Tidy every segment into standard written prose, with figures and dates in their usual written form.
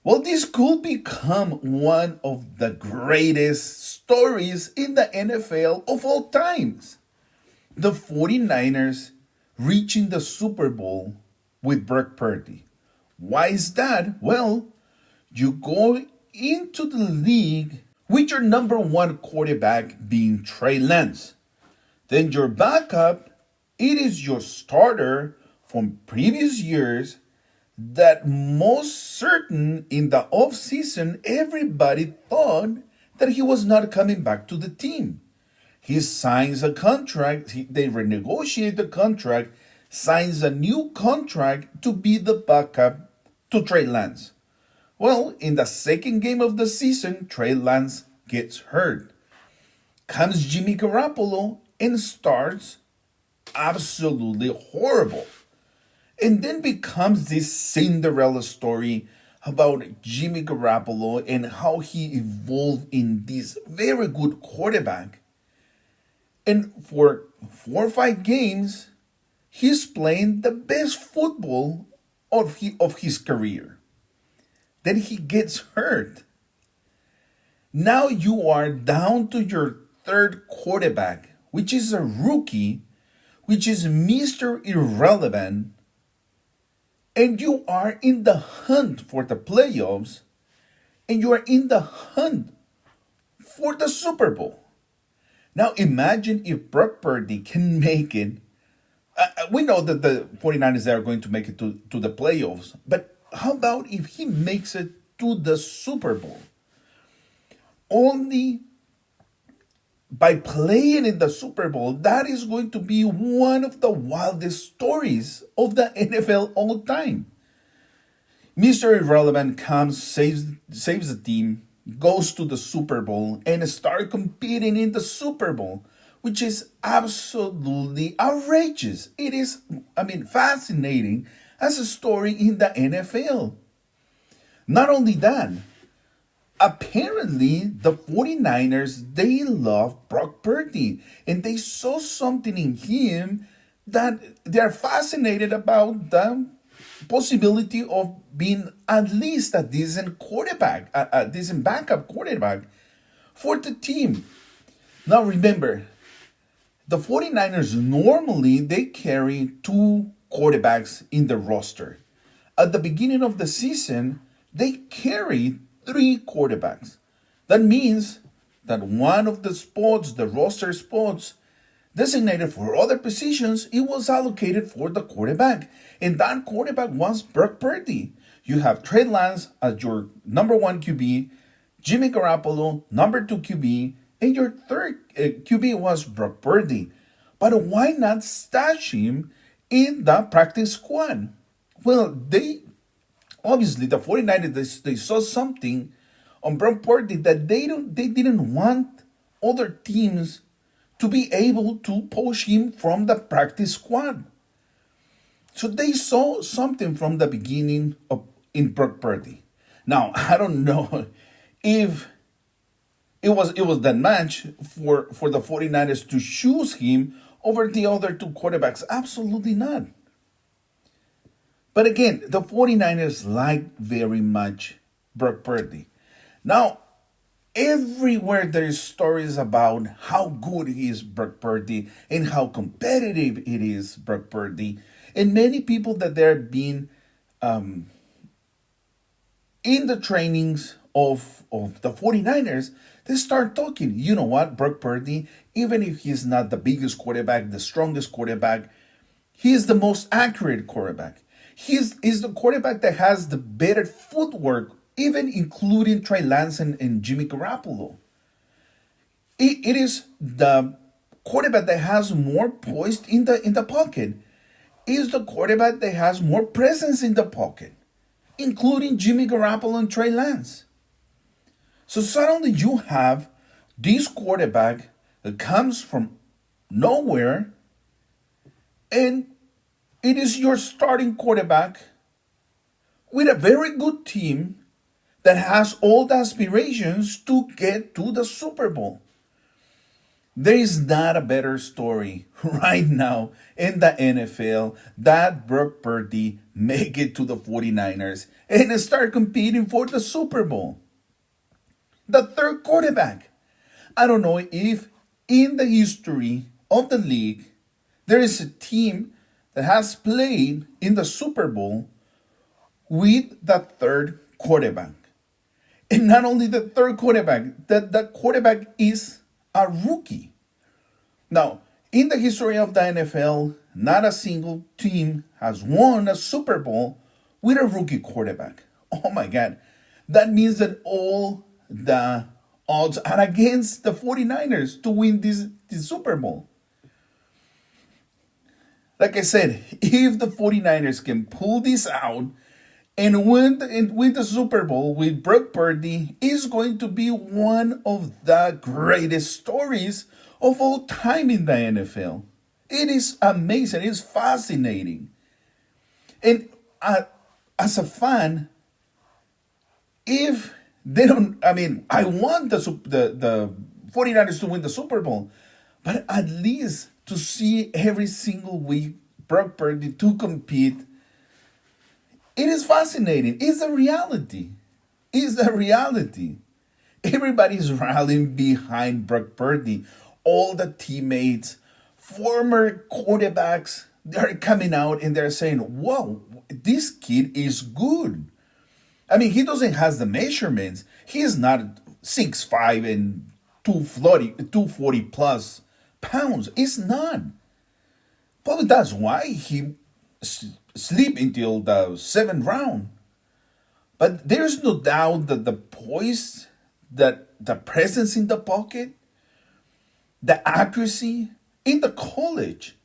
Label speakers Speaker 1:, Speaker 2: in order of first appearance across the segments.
Speaker 1: Well, this could become one of the greatest stories in the NFL of all times. The 49ers reaching the Super Bowl with Brock Purdy. Why is that? Well, you go into the league with your number one quarterback being Trey Lance. Then your backup, it is your starter from previous years that most certain in the offseason everybody thought that he was not coming back to the team. He signs a contract, they renegotiate the contract, signs a new contract to be the backup to Trey Lance. Well, in the second game of the season, Trey Lance gets hurt. Comes Jimmy Garoppolo and starts absolutely horrible. And then becomes this Cinderella story about Jimmy Garoppolo and how he evolved in this very good quarterback. And for 4 or 5 games, he's playing the best football of his career. Then he gets hurt. Now you are down to your third quarterback, which is a rookie, which is Mr. Irrelevant, and you are in the hunt for the playoffs, and you are in the hunt for the Super Bowl. Now imagine if Brock Purdy can make it. We know that the 49ers are going to make it to the playoffs, but how about if he makes it to the Super Bowl? Only by playing in the Super Bowl, that is going to be one of the wildest stories of the NFL all time. Mr. Irrelevant comes, saves the team, goes to the Super Bowl, and start competing in the Super Bowl, which is absolutely outrageous. It is, fascinating as a story in the NFL. Not only that, apparently the 49ers, they love Brock Purdy and they saw something in him that they're fascinated about the possibility of being at least a decent quarterback, a decent backup quarterback for the team. Now remember, the 49ers normally they carry two quarterbacks in the roster. At the beginning of the season, they carry three quarterbacks. That means that one of the spots, the roster spots, designated for other positions, it was allocated for the quarterback. And that quarterback was Brock Purdy. You have Trey Lance as your number one QB, Jimmy Garoppolo, number two QB, and your third QB was Brock Purdy. But why not stash him in the practice squad? Well, obviously the 49ers they saw something on Brock Purdy that they didn't want other teams to be able to poach him from the practice squad. So they saw something from the beginning of in Brock Purdy. Now I don't know if it was that much for the 49ers to choose him over the other two quarterbacks. Absolutely not. But again, the 49ers like very much Brock Purdy. Now, everywhere there's stories about how good he is, Brock Purdy, and how competitive it is, Brock Purdy. And many people that they're being in the trainings of the 49ers, they start talking. You know what, Brock Purdy, even if he's not the biggest quarterback, the strongest quarterback, he is the most accurate quarterback. He's the quarterback that has the better footwork, even including Trey Lance and Jimmy Garoppolo. It is the quarterback that has more poise in the pocket. It is the quarterback that has more presence in the pocket, including Jimmy Garoppolo and Trey Lance. So suddenly you have this quarterback that comes from nowhere, and it is your starting quarterback with a very good team that has all the aspirations to get to the Super Bowl. There is not a better story right now in the NFL that Brock Purdy make it to the 49ers and start competing for the Super Bowl. The third quarterback. I don't know if in the history of the league there is a team that has played in the Super Bowl with the third quarterback. And not only the third quarterback, the quarterback is a rookie. Now, in the history of the NFL, not a single team has won a Super Bowl with a rookie quarterback. Oh my God. That means that all the odds are against the 49ers to win this Super Bowl. Like I said, if the 49ers can pull this out and win the Super Bowl with Brock Purdy, is going to be one of the greatest stories of all time in the NFL. It is amazing. It's fascinating. And as a fan, if they don't, I mean, I want the 49ers to win the Super Bowl, but at least to see every single week Brock Purdy to compete, it is fascinating. It's a reality. It's a reality. Everybody's rallying behind Brock Purdy. All the teammates, former quarterbacks, they're coming out and they're saying, whoa, this kid is good. I mean, he doesn't have the measurements. He is not 6'5" and 240 plus pounds. It's not. Probably that's why he sleep until the seventh round. But there's no doubt that the poise, that the presence in the pocket, the accuracy in the college.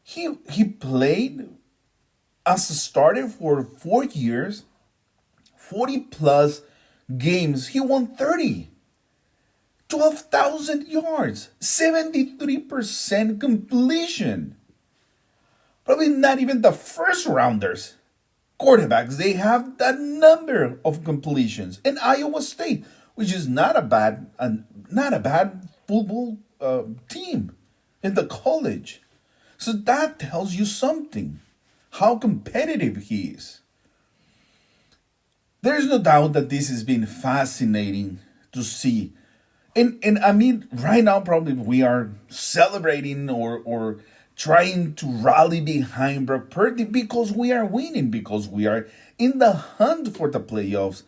Speaker 1: He played as a starter for 4 years, 40 plus games. He won 30. 12,000 yards, 73% completion. Probably not even the first rounders quarterbacks, they have that number of completions. And Iowa State, which is not a bad football team in the college. So that tells you something, how competitive he is. There's no doubt that this has been fascinating to see. And I mean, right now probably we are celebrating or trying to rally behind Brock Purdy because we are winning, because we are in the hunt for the playoffs,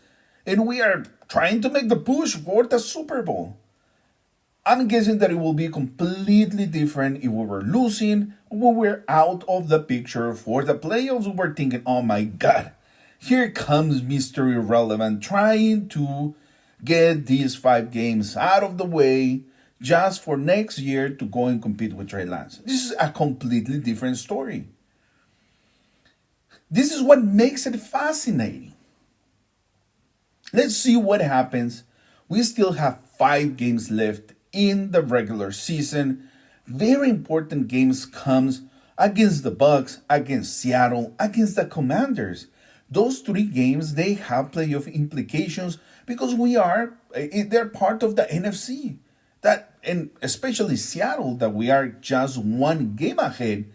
Speaker 1: and we are trying to make the push for the Super Bowl. I'm guessing that it will be completely different if we were losing, when we're out of the picture for the playoffs. We were thinking, oh my God, here comes Mr. Irrelevant trying to get these 5 games out of the way just for next year to go and compete with Trey Lance. This is a completely different story. This is what makes it fascinating. Let's see what happens. We still have 5 games left in the regular season. Very important games comes against the Bucks, against Seattle, against the Commanders. Those 3 games, they have playoff implications because they're part of the NFC. And especially Seattle, that we are just 1 game ahead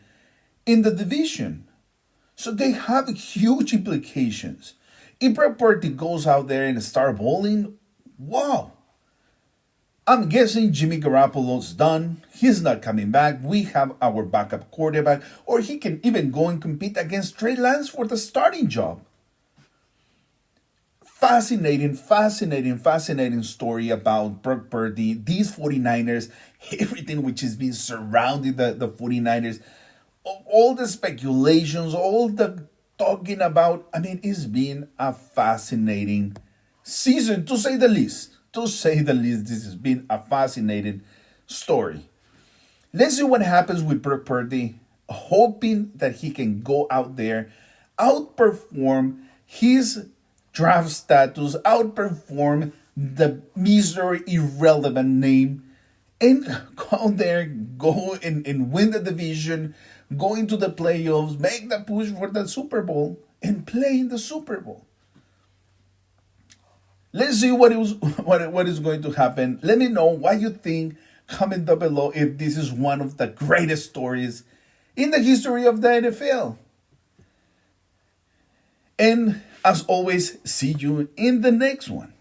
Speaker 1: in the division. So they have huge implications. If Brock Purdy goes out there and start bowling, wow. I'm guessing Jimmy Garoppolo's done. He's not coming back. We have our backup quarterback, or he can even go and compete against Trey Lance for the starting job. Fascinating story about Brock Purdy, these 49ers, everything which has been surrounding the 49ers, all the speculations, all the talking about. I mean, it's been a fascinating season, to say the least. This has been a fascinating story. Let's see what happens with Brock Purdy, hoping that he can go out there, outperform his draft status, outperform the Mr. Irrelevant name, and go out there, go and win the division, go into the playoffs, make the push for the Super Bowl, and play in the Super Bowl. Let's see what is going to happen. Let me know what you think Comment down below if this is one of the greatest stories in the history of the NFL. And as always, see you in the next one.